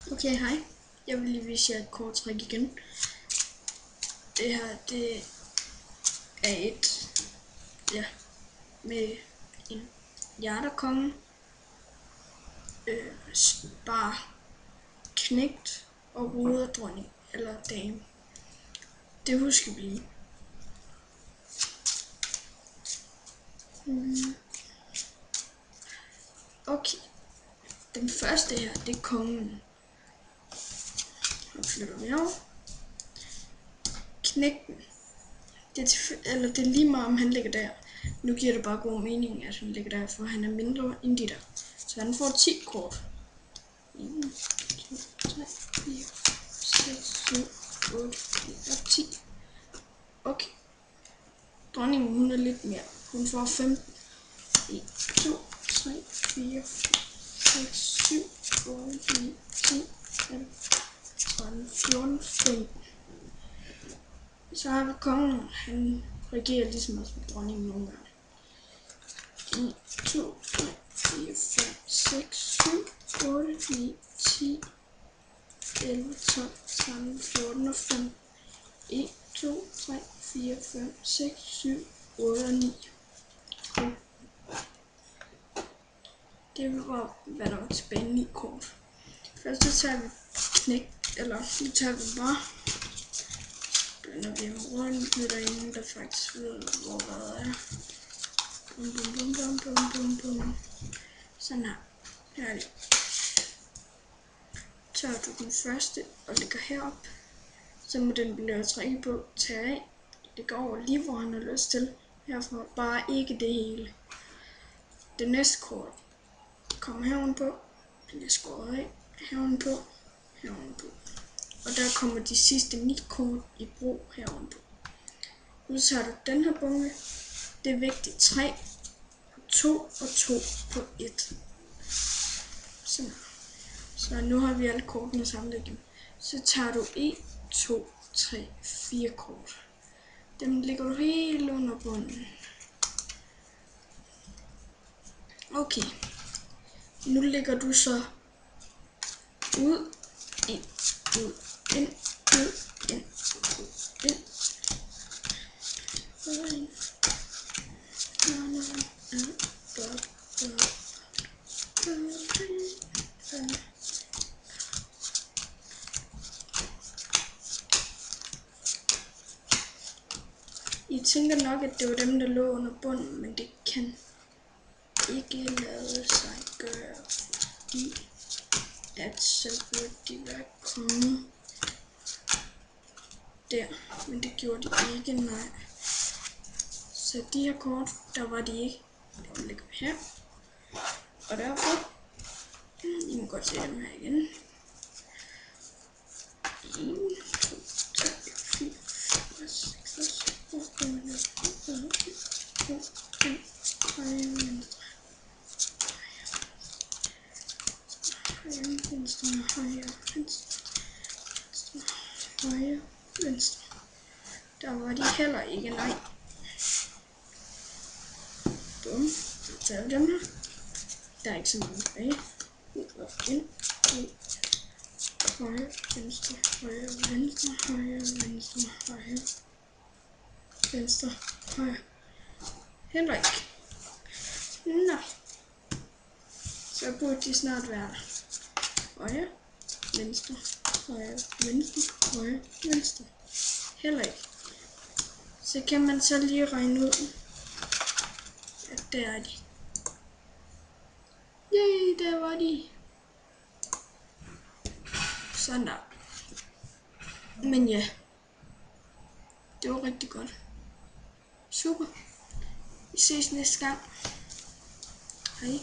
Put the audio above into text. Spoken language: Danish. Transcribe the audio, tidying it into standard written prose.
Okay, hej. Jeg vil lige vise jer et korttræk igen. Det her, det er et, med en hjerterkonge, spar, knægt og roderdronning eller dame. Det husker vi lige. Okay, den første her, det er kongen. Nu flytter vi over. Knægten. Det er lige meget om han ligger der. Nu giver det bare god mening, at han ligger der, for han er mindre end de der. Så han får 10 kort. 1, 2, 3, 4, 6, 7, 8, 9 og 10. Okay. Dronningen, hun er lidt mere. Hun får 15. 1, 2, 3, 4, 5, 6, 7, 8, 9, 10, 11, 13, 14, 15. Så har vi kongen. Han regerer ligesom også med dronningen nogle gange. 1, 2, 3, 4, 5, 6, 7, 8, 9, 10, 11, 12, 13, 14 og 15. 1, 2, 3, 4, 5, 6, 7, 8 og 9. Okay. Det var, hvad der var tilbage, 9 kort. Først så tager vi knægt, eller nu tager vi bare. Blender vi ham rundt, nu er der ingen, der faktisk ved, hvor hvad er. Bum, bum, bum, bum, bum, bum, bum. Sådan her. Her er det. Tager du den første og lægger herop. Så må den blive trækket på, tage af. Lægger over lige, hvor han har lyst til. Herfra bare ikke det hele. Det næste kort kommer herovenpå. Bliver skåret af. Herovenpå. Herovenpå. Og der kommer de sidste 9 kort i brug herovenpå. Nu tager du den her bunke. Det er vigtigt. 3 på 2 og 2 på 1. Sådan. Så nu har vi alle kortene samlet igen. Så tager du 1, 2, 3, 4 kort. Dem lægger du helt under bunden. Okay. Nu lægger du så ud, ind, ud, ind, ud, ind, ud, ind. I tænker nok, at det var dem, der lå under bunden, men det kan ikke lade sig gøre, fordi at så burde de være kommet der, men det gjorde de ikke, nej. Så de her kort, der var de ikke. Det ligger her. Og derfor, I må godt se dem her igen. 1, 2, 3, 4, 5, 6, 7, 8, 9, 10, højre, venstre, højre, venstre, højre, venstre. Der var de heller ikke, nej. Bum, så tager vi dem her. Der er ikke så mange tilbage. Ud og ind, ud. Højre, venstre, højre, venstre, højre, venstre, højre, venstre, højre. Heller ikke. Nå. Så burde de snart være der. Højre, venstre, højre, venstre, højre, venstre. Heller ikke. Så kan man så lige regne ud, at der er de. Yay, der var de. Sådan der. Men ja, det var rigtig godt. Super. Vi ses næste gang. Hej.